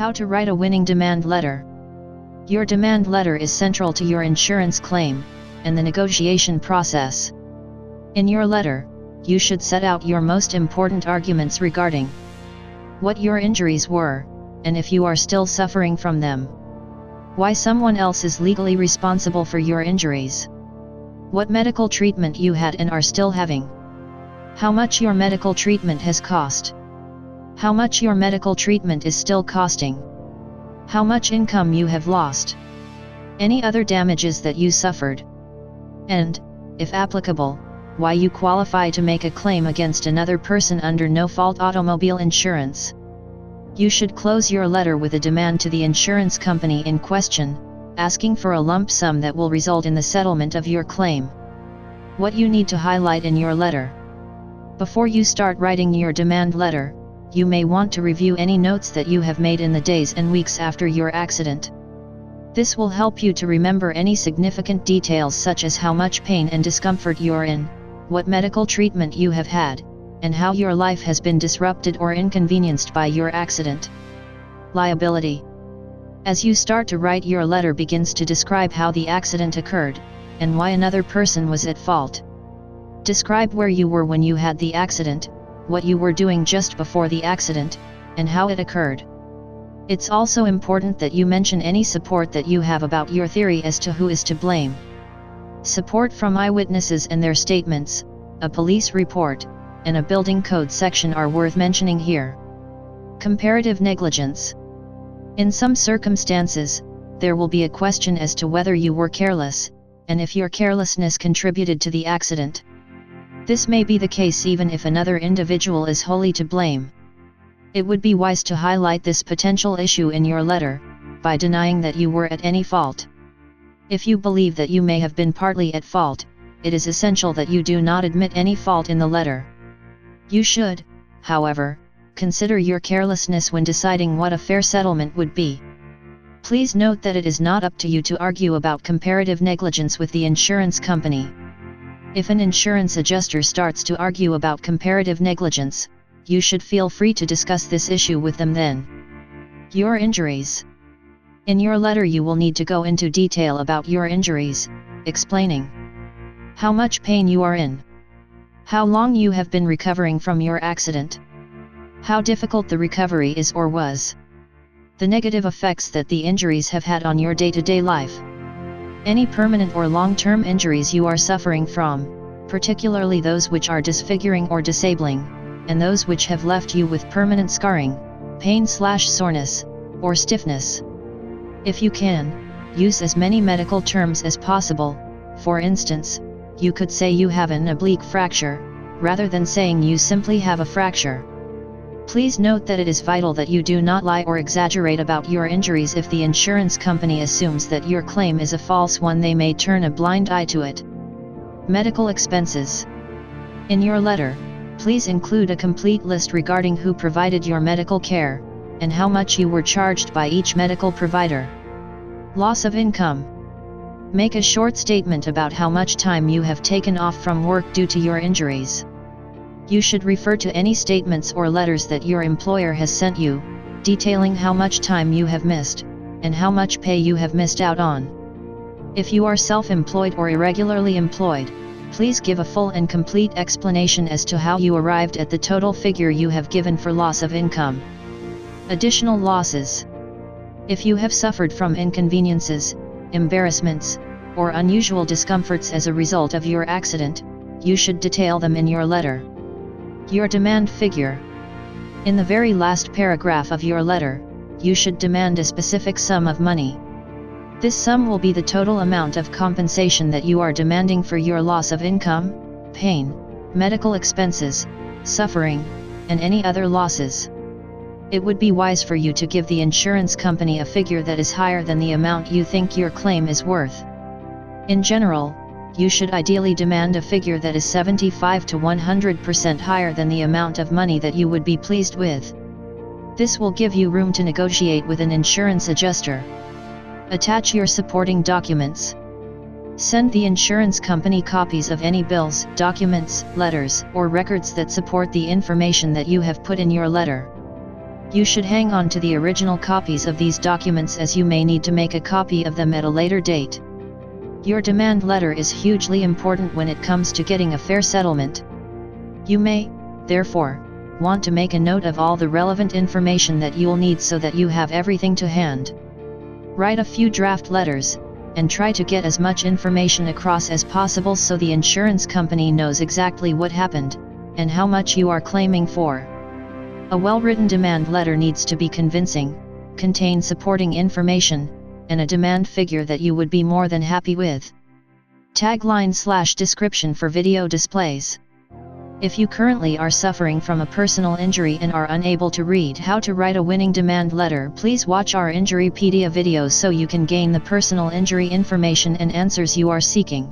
How to write a winning demand letter. Your demand letter is central to your insurance claim and the negotiation process. In your letter, you should set out your most important arguments regarding what your injuries were, and if you are still suffering from them. Why someone else is legally responsible for your injuries. What medical treatment you had and are still having. How much your medical treatment has cost. How much your medical treatment is still costing. How much income you have lost. Any other damages that you suffered. And, if applicable, why you qualify to make a claim against another person under no-fault automobile insurance. You should close your letter with a demand to the insurance company in question, asking for a lump sum that will result in the settlement of your claim. What you need to highlight in your letter. Before you start writing your demand letter, you may want to review any notes that you have made in the days and weeks after your accident. This will help you to remember any significant details such as how much pain and discomfort you're in, what medical treatment you have had, and how your life has been disrupted or inconvenienced by your accident. Liability. As you start to write, your letter begins to describe how the accident occurred, and why another person was at fault. Describe where you were when you had the accident, what you were doing just before the accident, and how it occurred. It's also important that you mention any support that you have about your theory as to who is to blame. Support from eyewitnesses and their statements, a police report, and a building code section are worth mentioning here. Comparative negligence. In some circumstances, there will be a question as to whether you were careless, and if your carelessness contributed to the accident. This may be the case even if another individual is wholly to blame. It would be wise to highlight this potential issue in your letter, by denying that you were at any fault. If you believe that you may have been partly at fault, it is essential that you do not admit any fault in the letter. You should, however, consider your carelessness when deciding what a fair settlement would be. Please note that it is not up to you to argue about comparative negligence with the insurance company. If an insurance adjuster starts to argue about comparative negligence, you should feel free to discuss this issue with them then. Your injuries. In your letter you will need to go into detail about your injuries, explaining how much pain you are in, how long you have been recovering from your accident, how difficult the recovery is or was, the negative effects that the injuries have had on your day-to-day life, any permanent or long-term injuries you are suffering from, particularly those which are disfiguring or disabling, and those which have left you with permanent scarring, pain/soreness, or stiffness. If you can, use as many medical terms as possible. For instance, you could say you have an oblique fracture, rather than saying you simply have a fracture. Please note that it is vital that you do not lie or exaggerate about your injuries. If the insurance company assumes that your claim is a false one, they may turn a blind eye to it. Medical expenses. In your letter, please include a complete list regarding who provided your medical care, and how much you were charged by each medical provider. Loss of income. Make a short statement about how much time you have taken off from work due to your injuries. You should refer to any statements or letters that your employer has sent you, detailing how much time you have missed, and how much pay you have missed out on. If you are self-employed or irregularly employed, please give a full and complete explanation as to how you arrived at the total figure you have given for loss of income. Additional losses. If you have suffered from inconveniences, embarrassments, or unusual discomforts as a result of your accident, you should detail them in your letter. Your demand figure. In the very last paragraph of your letter, you should demand a specific sum of money. This sum will be the total amount of compensation that you are demanding for your loss of income, pain, medical expenses, suffering, and any other losses. It would be wise for you to give the insurance company a figure that is higher than the amount you think your claim is worth. In general, you should ideally demand a figure that is 75 to 100% higher than the amount of money that you would be pleased with. This will give you room to negotiate with an insurance adjuster. Attach your supporting documents. Send the insurance company copies of any bills, documents, letters, or records that support the information that you have put in your letter. You should hang on to the original copies of these documents, as you may need to make a copy of them at a later date. Your demand letter is hugely important when it comes to getting a fair settlement. You may, therefore, want to make a note of all the relevant information that you'll need so that you have everything to hand. Write a few draft letters, and try to get as much information across as possible so the insurance company knows exactly what happened, and how much you are claiming for. A well-written demand letter needs to be convincing, contain supporting information, and a demand figure that you would be more than happy with. Tagline/description for video displays. If you currently are suffering from a personal injury and are unable to read how to write a winning demand letter, please watch our Injurypedia videos so you can gain the personal injury information and answers you are seeking.